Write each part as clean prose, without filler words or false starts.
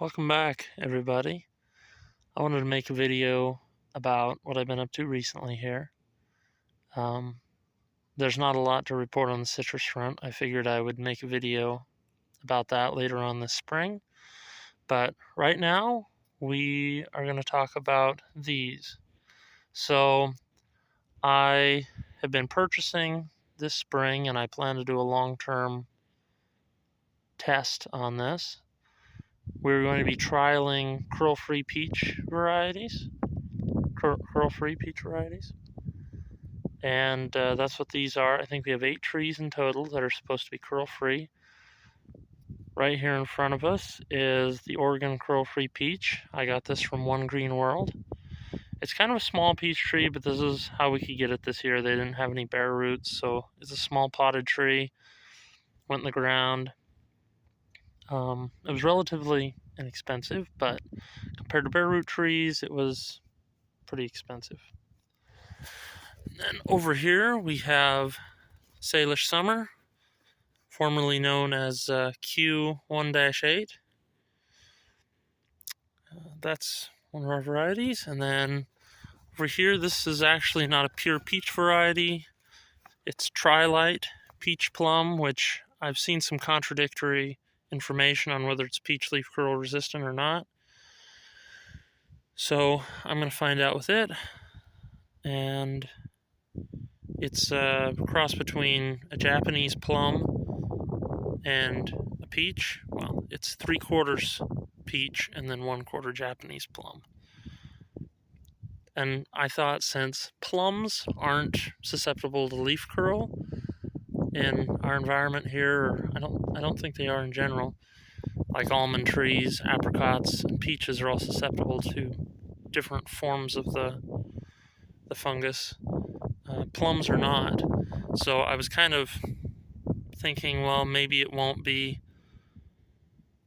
Welcome back, everybody. I wanted to make a video about what I've been up to recently here. There's not a lot to report on the citrus front. I figured I would make a video about that later on this spring. But right now, we are going to talk about these. So, I have been purchasing this spring, and I plan to do a long-term test on this. We're going to be trialing curl-free peach varieties. Curl-free peach varieties. And that's what these are. I think we have 8 trees in total that are supposed to be curl-free. Right here in front of us is the Oregon curl-free peach. I got this from One Green World. It's kind of a small peach tree, but this is how we could get it this year. They didn't have any bare roots, so it's a small potted tree. Went in the ground. It was relatively inexpensive, but compared to bare root trees, it was pretty expensive. And then over here we have Salish Summer, formerly known as Q1-8. That's one of our varieties. And then over here, this is actually not a pure peach variety. It's Tri-Lite Peach Plum, which I've seen some contradictory information on whether it's peach leaf curl resistant or not. So I'm going to find out with it. And it's a cross between a Japanese plum and a peach. Well, it's 3/4 peach and then 1/4 Japanese plum. And I thought, since plums aren't susceptible to leaf curl in our environment here, or I don't think they are in general, like almond trees, apricots, and peaches are all susceptible to different forms of the fungus. Plums are not. So I was kind of thinking, well, maybe it won't be.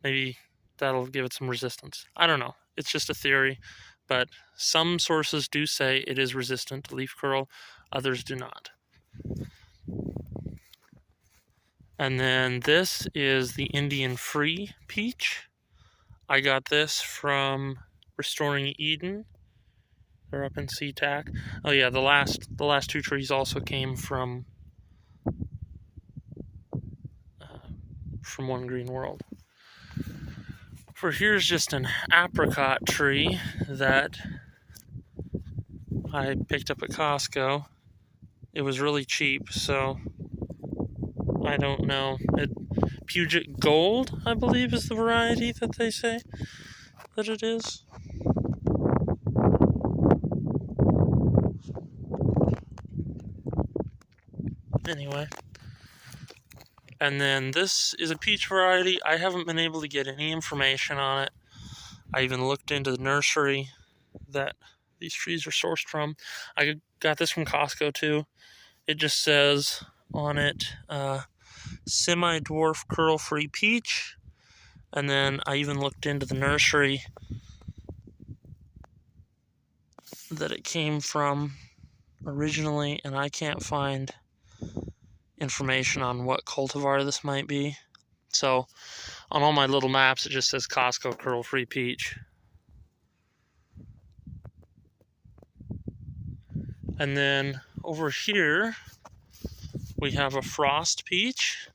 Maybe that'll give it some resistance. I don't know. It's just a theory. But some sources do say it is resistant to leaf curl. Others do not. And then this is the Indian Free Peach. I got this from Restoring Eden. They're up in SeaTac. Oh yeah, the last 2 trees also came from One Green World. For here's just an apricot tree that I picked up at Costco. It was really cheap, so I don't know. Puget Gold, I believe, is the variety that they say that it is. Anyway. And then this is a peach variety. I haven't been able to get any information on it. I even looked into the nursery that these trees are sourced from. I got this from Costco too. It just says on it, semi-dwarf curl-free peach. And then I even looked into the nursery that it came from originally, and I can't find information on what cultivar this might be. So on all my little maps, it just says Costco curl-free peach. And then over here we have a frost peach,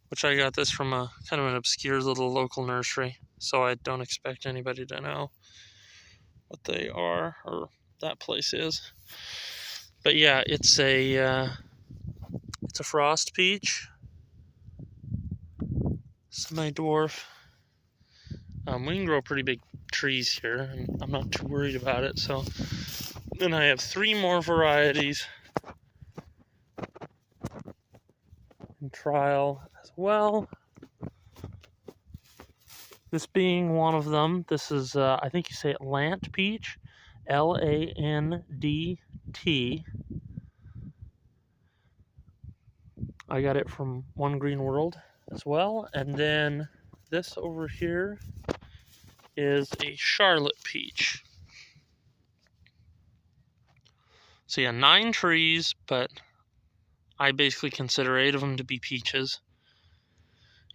which I got this from a kind of an obscure little local nursery, so I don't expect anybody to know what they are or that place is. But yeah, it's a frost peach, semi-dwarf. We can grow pretty big trees here, and I'm not too worried about it. So then I have 3 more varieties in trial as well. This being one of them. This is, I think you say it Lant Peach, Landt. I got it from One Green World as well. And then this over here is a Charlotte Peach. So yeah, 9 trees, but I basically consider 8 of them to be peaches,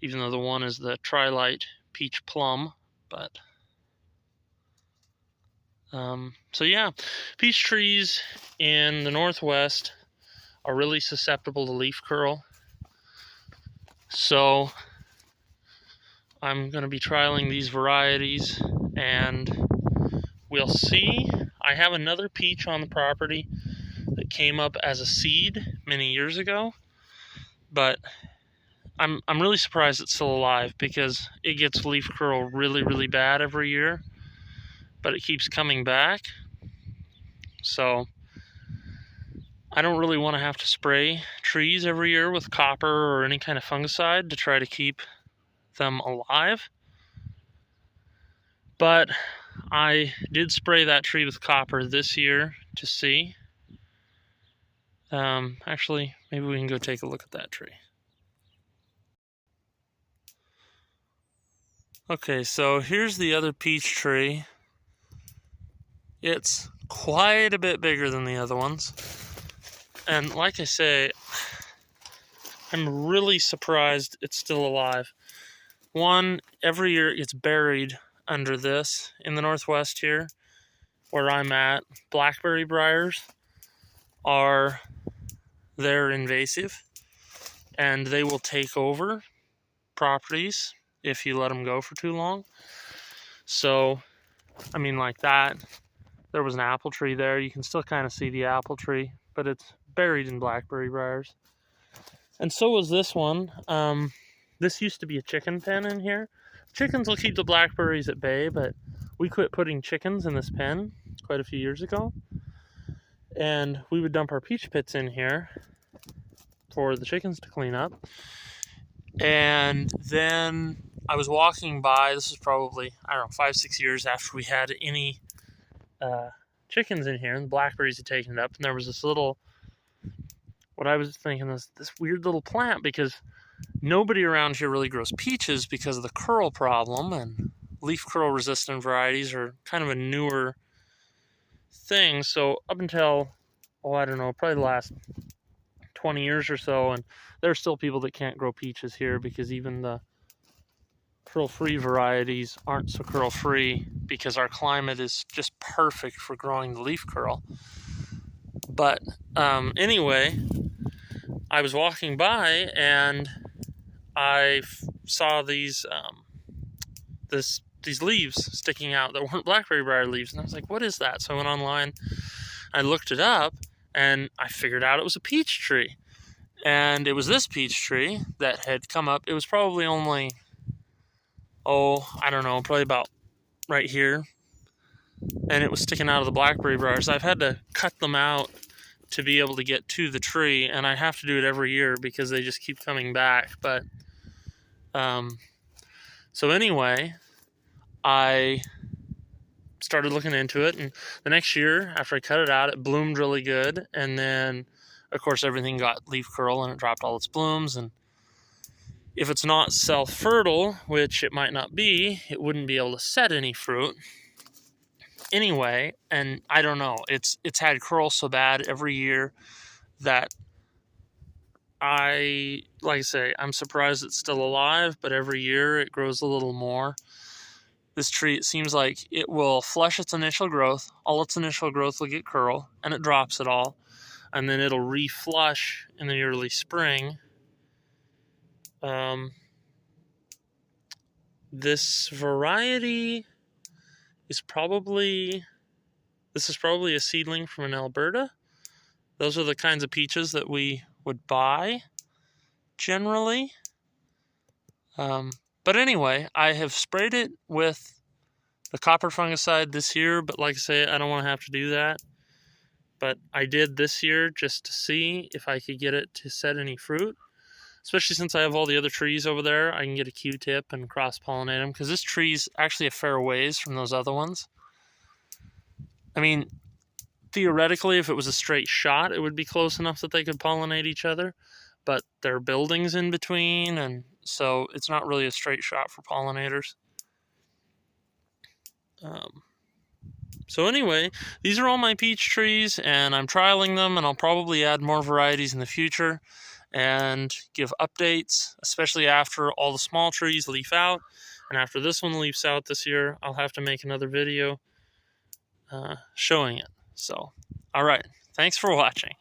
even though the one is the Tri-Lite peach plum, but so yeah, peach trees in the Northwest are really susceptible to leaf curl. So I'm going to be trialing these varieties, and we'll see. I have another peach on the property that came up as a seed many years ago, but I'm really surprised it's still alive because it gets leaf curl really, really bad every year, but it keeps coming back. So I don't really want to have to spray trees every year with copper or any kind of fungicide to try to keep them alive. But I did spray that tree with copper this year to see. Actually, maybe we can go take a look at that tree. Okay, so here's the other peach tree. It's quite a bit bigger than the other ones. And like I say, I'm really surprised it's still alive. One, every year it gets buried under this. In the Northwest here, where I'm at, blackberry briars they're invasive, and they will take over properties if you let them go for too long. So, I mean, like that, there was an apple tree there. You can still kind of see the apple tree, but it's buried in blackberry briars. And so was this one. This used to be a chicken pen in here. Chickens will keep the blackberries at bay, but we quit putting chickens in this pen quite a few years ago. And we would dump our peach pits in here for the chickens to clean up. And then I was walking by, this is probably, 5-6 years after we had any chickens in here, and the blackberries had taken it up, and there was this little, what I was thinking is this weird little plant, because nobody around here really grows peaches because of the curl problem, and leaf curl resistant varieties are kind of a newer thing. So up until, probably the last 20 years or so, and there are still people that can't grow peaches here because even the curl-free varieties aren't so curl-free because our climate is just perfect for growing the leaf curl. But anyway, I was walking by and I saw these these leaves sticking out that weren't blackberry briar leaves, and I was like, what is that? So I went online, I looked it up, and I figured out it was a peach tree. And it was this peach tree that had come up. It was probably only, probably about right here. And it was sticking out of the blackberry briars. I've had to cut them out to be able to get to the tree, and I have to do it every year because they just keep coming back. But, so anyway, I started looking into it, and the next year, after I cut it out, it bloomed really good, and then of course, everything got leaf curl and it dropped all its blooms. And if it's not self-fertile, which it might not be, it wouldn't be able to set any fruit. Anyway, and I don't know, it's had curl so bad every year that like I say, I'm surprised it's still alive, but every year it grows a little more. This tree, it seems like it will flush its initial growth, all its initial growth will get curl, and it drops it all. And then it'll reflush in the early spring. This variety is probably a seedling from in Alberta. Those are the kinds of peaches that we would buy generally. But anyway, I have sprayed it with the copper fungicide this year, but like I say, I don't want to have to do that. But I did this year just to see if I could get it to set any fruit. Especially since I have all the other trees over there, I can get a Q-tip and cross-pollinate them. Because this tree's actually a fair ways from those other ones. I mean, theoretically, if it was a straight shot, it would be close enough that they could pollinate each other. But there are buildings in between, and so it's not really a straight shot for pollinators. So anyway, these are all my peach trees, and I'm trialing them, and I'll probably add more varieties in the future. and give updates, especially after all the small trees leaf out. And after this one leaves out this year, I'll have to make another video showing it. So, all right. Thanks for watching.